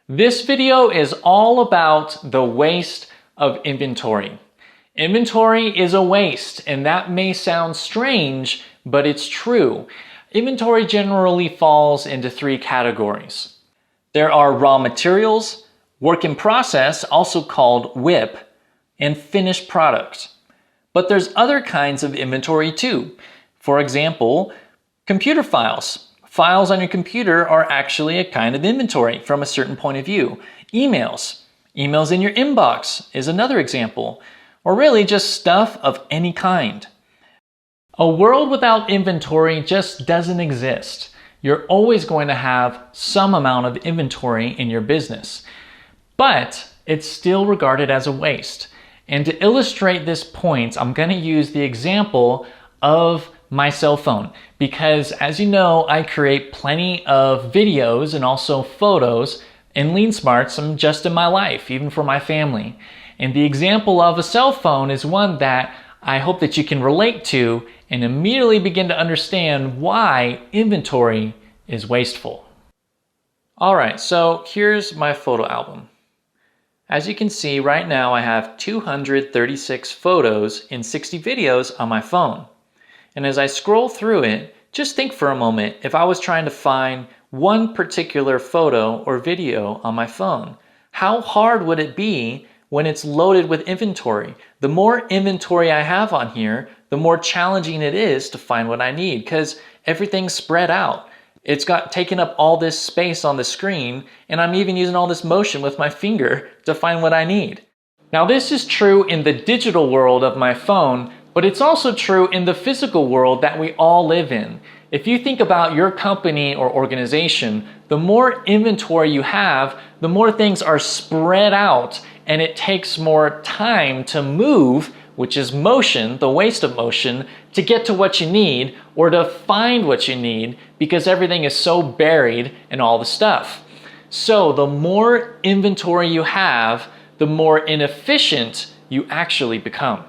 This video is all about the waste of inventory. Inventory is a waste, and that may sound strange, but it's true. Inventory generally falls into three categories. There are raw materials, work in process, also called WIP, and finished product. But there's other kinds of inventory too. For example, computer files. Files on your computer are actually a kind of inventory from a certain point of view. Emails. Emails in your inbox is another example. Or really just stuff of any kind. A world without inventory just doesn't exist. You're always going to have some amount of inventory in your business. But it's still regarded as a waste. And to illustrate this point, I'm going to use the example of my cell phone, because as you know, I create plenty of videos and also photos in Lean Smarts just in my life, even for my family. And the example of a cell phone is one that I hope that you can relate to and immediately begin to understand why inventory is wasteful. All right, so here's my photo album. As you can see right now, I have 236 photos and 60 videos on my phone. And as I scroll through it, just think for a moment if I was trying to find one particular photo or video on my phone. How hard would it be when it's loaded with inventory? The more inventory I have on here, the more challenging it is to find what I need because everything's spread out. It's got taken up all this space on the screen, and I'm even using all this motion with my finger to find what I need. Now this is true in the digital world of my phone, but it's also true in the physical world that we all live in. If you think about your company or organization, the more inventory you have, the more things are spread out, and it takes more time to move, which is motion, the waste of motion, to get to what you need or to find what you need because everything is so buried in all the stuff. So the more inventory you have, the more inefficient you actually become.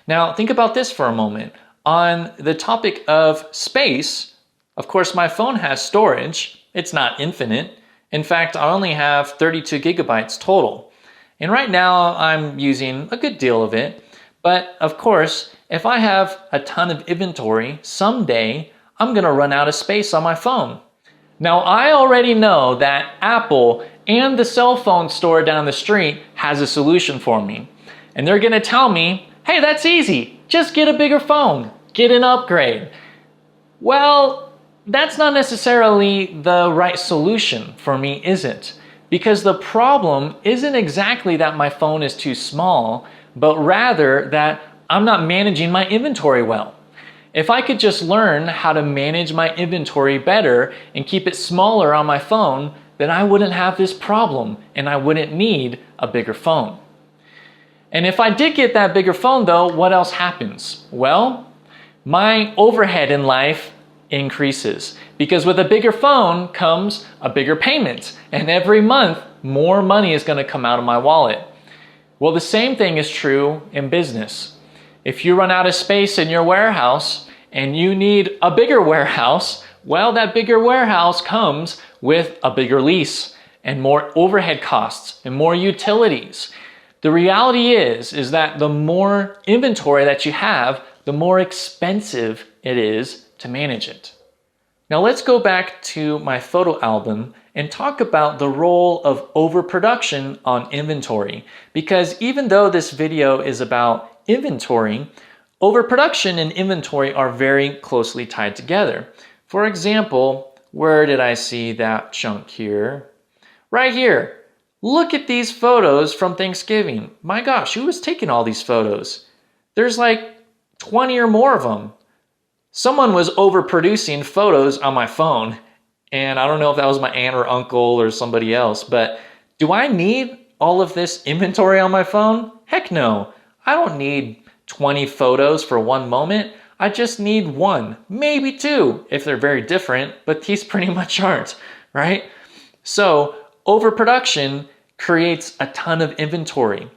Now think about this for a moment. On the topic of space, of course my phone has storage. It's not infinite. In fact, I only have 32 gigabytes total. And right now I'm using a good deal of it. But of course, if I have a ton of inventory, someday I'm gonna run out of space on my phone. Now I already know that Apple and the cell phone store down the street has a solution for me. And they're gonna tell me, hey, that's easy. Just get a bigger phone. Get an upgrade. Well, that's not necessarily the right solution for me, is it? Because the problem isn't exactly that my phone is too small, but rather that I'm not managing my inventory well. If I could just learn how to manage my inventory better and keep it smaller on my phone, then I wouldn't have this problem and I wouldn't need a bigger phone. And if I did get that bigger phone though, what else happens? Well, my overhead in life increases because with a bigger phone comes a bigger payment, and every month more money is going to come out of my wallet. Well, the same thing is true in business. If you run out of space in your warehouse and you need a bigger warehouse, well, that bigger warehouse comes with a bigger lease and more overhead costs and more utilities. The reality is that the more inventory that you have, the more expensive it is to manage it. Now let's go back to my photo album and talk about the role of overproduction on inventory. Because even though this video is about inventory, overproduction and inventory are very closely tied together. For example, where did I see that chunk here? Right here. Look at these photos from Thanksgiving. My gosh, who was taking all these photos? There's like 20 or more of them. Someone was overproducing photos on my phone, and I don't know if that was my aunt or uncle or somebody else, but do I need all of this inventory on my phone? Heck no. I don't need 20 photos for one moment. I just need one, maybe two, if they're very different, but these pretty much aren't, right? So overproduction creates a ton of inventory,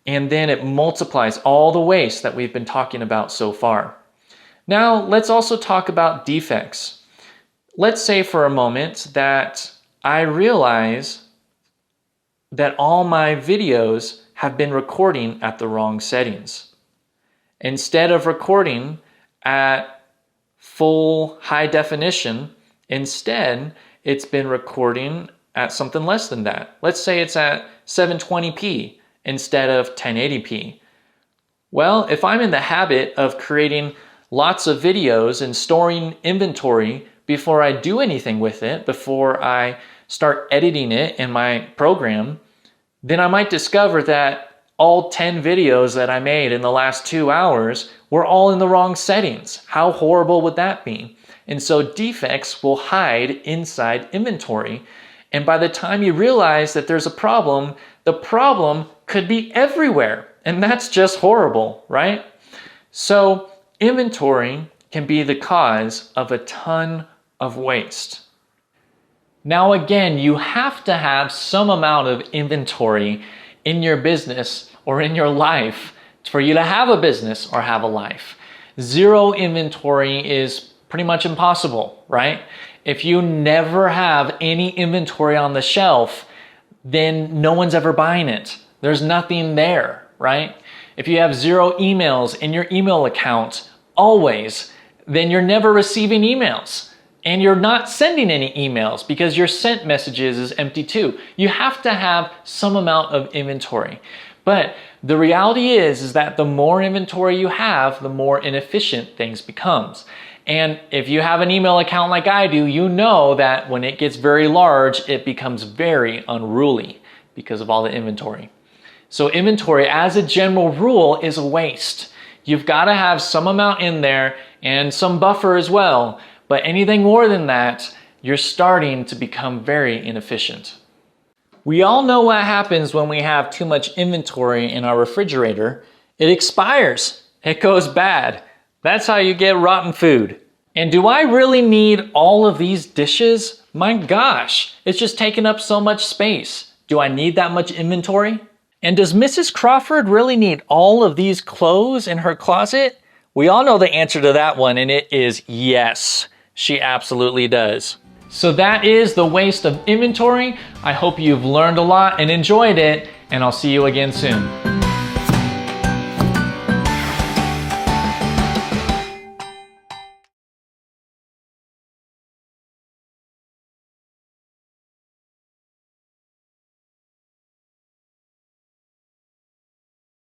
and then it multiplies all the waste that we've been talking about so far. Now, let's also talk about defects. Let's say for a moment that I realize that all my videos have been recording at the wrong settings. Instead of recording at full high definition, instead it's been recording at something less than that. Let's say it's at 720p instead of 1080p. Well, if I'm in the habit of creating lots of videos and storing inventory before I do anything with it, before I start editing it in my program, then I might discover that all 10 videos that I made in the last 2 hours were all in the wrong settings. How horrible would that be? And so defects will hide inside inventory. And by the time you realize that there's a problem, the problem could be everywhere. And that's just horrible, right? So inventory can be the cause of a ton of waste. Now again, you have to have some amount of inventory in your business or in your life for you to have a business or have a life. Zero inventory is pretty much impossible, right? If you never have any inventory on the shelf, then no one's ever buying it. There's nothing there, right? If you have 0 emails in your email account always, then you're never receiving emails. And you're not sending any emails because your sent messages is empty too. You have to have some amount of inventory. But the reality is that the more inventory you have, the more inefficient things becomes. And if you have an email account like I do, you know that when it gets very large, it becomes very unruly because of all the inventory. So inventory, as a general rule, is a waste. You've got to have some amount in there and some buffer as well. But anything more than that, you're starting to become very inefficient. We all know what happens when we have too much inventory in our refrigerator. It expires. It goes bad. That's how you get rotten food. And do I really need all of these dishes? My gosh, it's just taking up so much space. Do I need that much inventory? And does Mrs. Crawford really need all of these clothes in her closet? We all know the answer to that one, and it is yes. She absolutely does. So that is the waste of inventory. I hope you've learned a lot and enjoyed it, and I'll see you again soon.